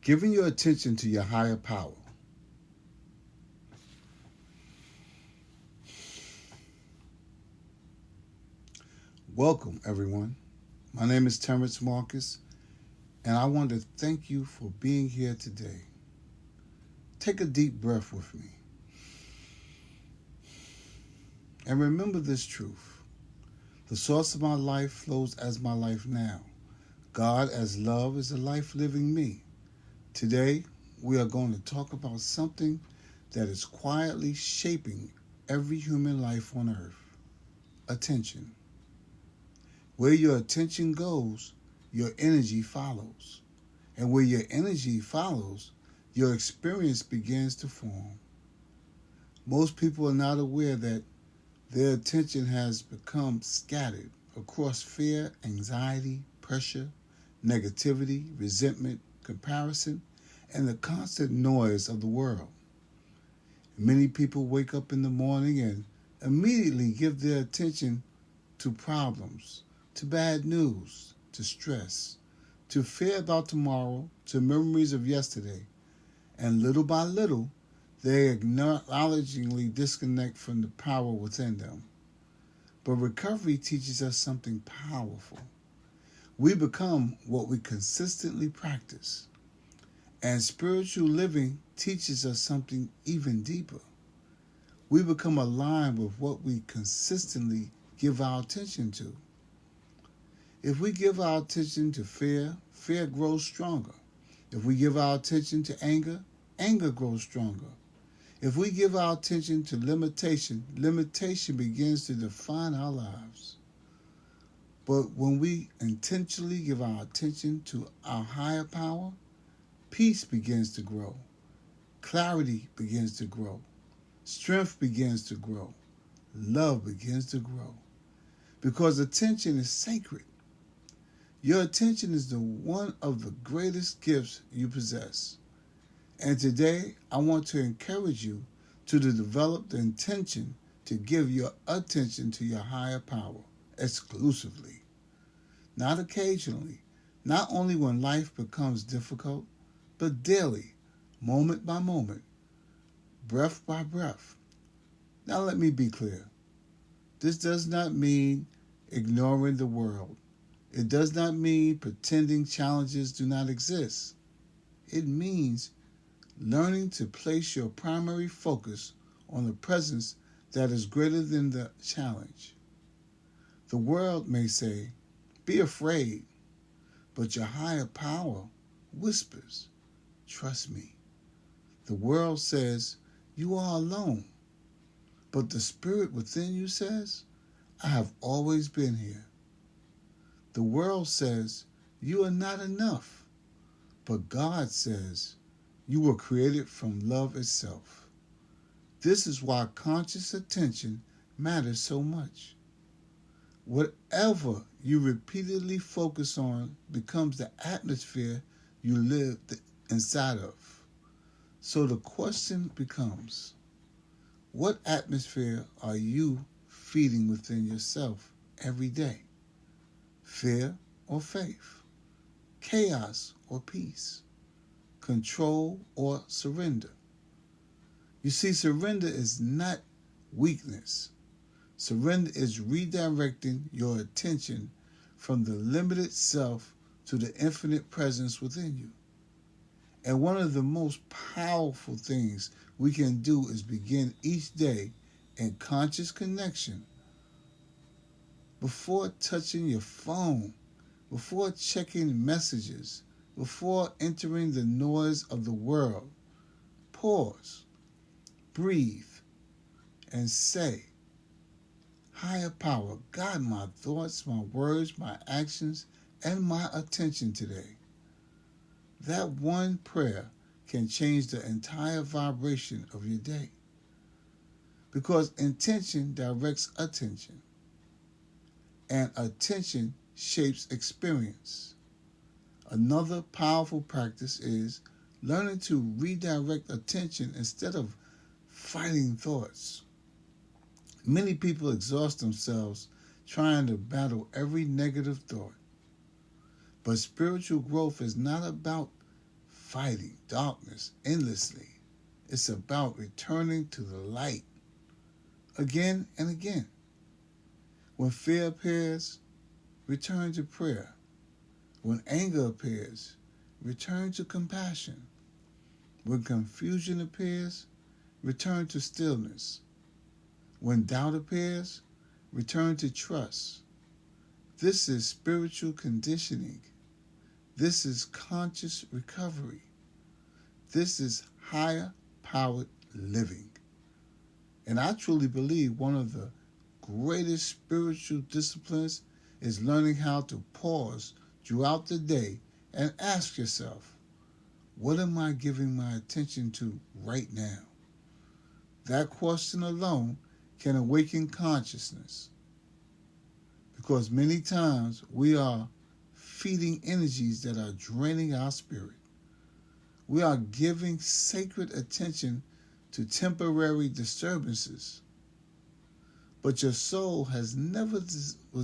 Giving your attention to your higher power. Welcome, everyone. My name is Terrence Marcus, and I want to thank you for being here today. Take a deep breath with me and remember this truth. The source of my life flows as my life now. God as love is a life living me. Today, we are going to talk about something that is quietly shaping every human life on earth: attention. Where your attention goes, your energy follows. And where your energy follows, your experience begins to form. Most people are not aware that their attention has become scattered across fear, anxiety, pressure, negativity, resentment, comparison, and the constant noise of the world. Many people wake up in the morning and immediately give their attention to problems, to bad news, to stress, to fear about tomorrow, to memories of yesterday. And little by little, they acknowledgingly disconnect from the power within them. But recovery teaches us something powerful. We become what we consistently practice. And spiritual living teaches us something even deeper. We become aligned with what we consistently give our attention to. If we give our attention to fear, fear grows stronger. If we give our attention to anger, anger grows stronger. If we give our attention to limitation, limitation begins to define our lives. But when we intentionally give our attention to our higher power, peace begins to grow. Clarity begins to grow. Strength begins to grow. Love begins to grow. Because attention is sacred. Your attention is the one of the greatest gifts you possess. And today, I want to encourage you to develop the intention to give your attention to your higher power exclusively. Not occasionally, not only when life becomes difficult, but daily, moment by moment, breath by breath. Now let me be clear. This does not mean ignoring the world. It does not mean pretending challenges do not exist. It means learning to place your primary focus on the presence that is greater than the challenge. The world may say, be afraid, but your higher power whispers, trust me. The world says, you are alone, but the spirit within you says, I have always been here. The world says, you are not enough, but God says, you were created from love itself. This is why conscious attention matters so much. Whatever you repeatedly focus on becomes the atmosphere you live inside of. So the question becomes, what atmosphere are you feeding within yourself every day? Fear or faith? Chaos or peace? Control or surrender? You see, surrender is not weakness. Surrender is redirecting your attention from the limited self to the infinite presence within you. And one of the most powerful things we can do is begin each day in conscious connection. Before touching your phone, before checking messages, before entering the noise of the world, pause, breathe, and say, higher power, guide my thoughts, my words, my actions, and my attention today. That one prayer can change the entire vibration of your day. Because intention directs attention, and attention shapes experience. Another powerful practice is learning to redirect attention instead of fighting thoughts. Many people exhaust themselves trying to battle every negative thought. But spiritual growth is not about fighting darkness endlessly. It's about returning to the light again and again. When fear appears, return to prayer. When anger appears, return to compassion. When confusion appears, return to stillness. When doubt appears, return to trust. This is spiritual conditioning. This is conscious recovery. This is higher powered living. And I truly believe one of the greatest spiritual disciplines is learning how to pause throughout the day and ask yourself, what am I giving my attention to right now? That question alone can awaken consciousness, because many times we are feeding energies that are draining our spirit. We are giving sacred attention to temporary disturbances. But your soul was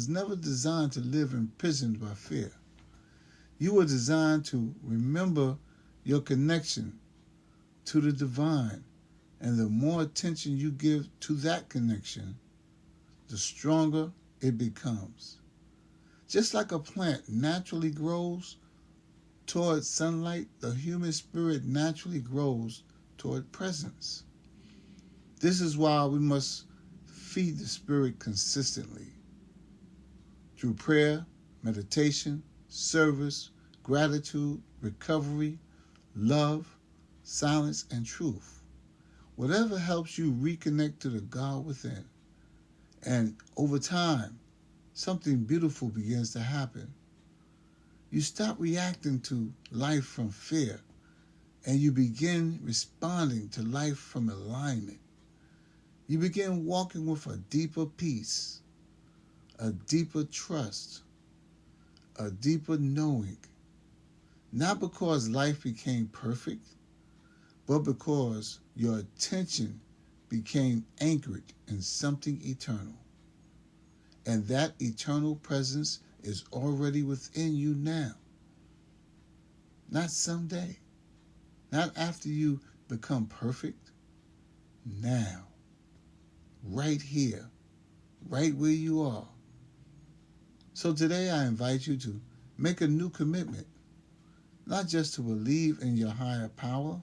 never designed to live imprisoned by fear. You were designed to remember your connection to the divine, and the more attention you give to that connection, the stronger it becomes. Just like a plant naturally grows toward sunlight, the human spirit naturally grows toward presence. This is why we must feed the spirit consistently through prayer, meditation, service, gratitude, recovery, love, silence, and truth. Whatever helps you reconnect to the God within. And over time, something beautiful begins to happen. You stop reacting to life from fear, and you begin responding to life from alignment. You begin walking with a deeper peace, a deeper trust, a deeper knowing. Not because life became perfect, but because your attention became anchored in something eternal. And that eternal presence is already within you now. Not someday. Not after you become perfect. Now. Right here. Right where you are. So today I invite you to make a new commitment. Not just to believe in your higher power,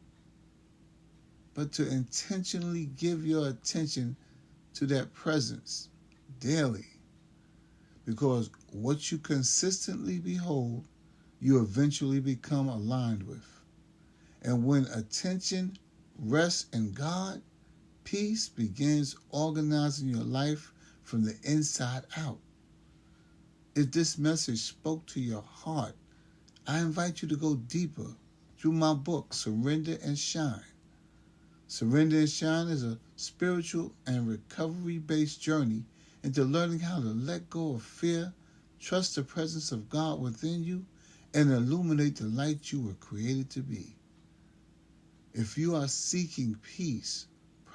but to intentionally give your attention to that presence daily. Because what you consistently behold, you eventually become aligned with. And when attention rests in God, peace begins organizing your life from the inside out. If this message spoke to your heart, I invite you to go deeper through my book, Surrender and Shine. Surrender and Shine is a spiritual and recovery-based journey into learning how to let go of fear, trust the presence of God within you, and illuminate the light you were created to be. If you are seeking peace,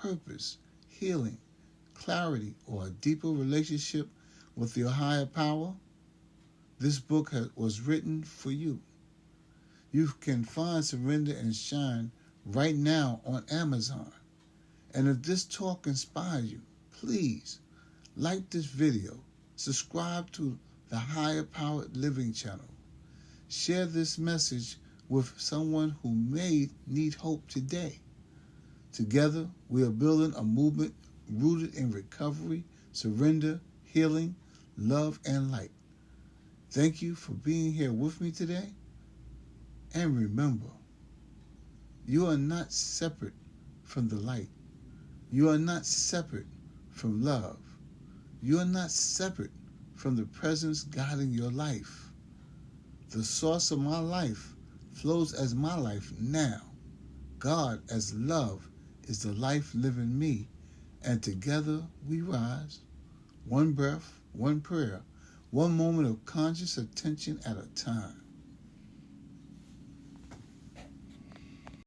purpose, healing, clarity, or a deeper relationship with your higher power, this book was written for you. You can find Surrender and Shine right now on Amazon. And if this talk inspires you, please like this video, subscribe to the Higher Powered Living channel. Share this message with someone who may need hope today. Together, we are building a movement rooted in recovery, surrender, healing, love, and light. Thank you for being here with me today. And remember, you are not separate from the light. You are not separate from love. You are not separate from the presence guiding your life. The source of my life flows as my life now. God as love is the life living me, and together we rise, one breath, one prayer, one moment of conscious attention at a time.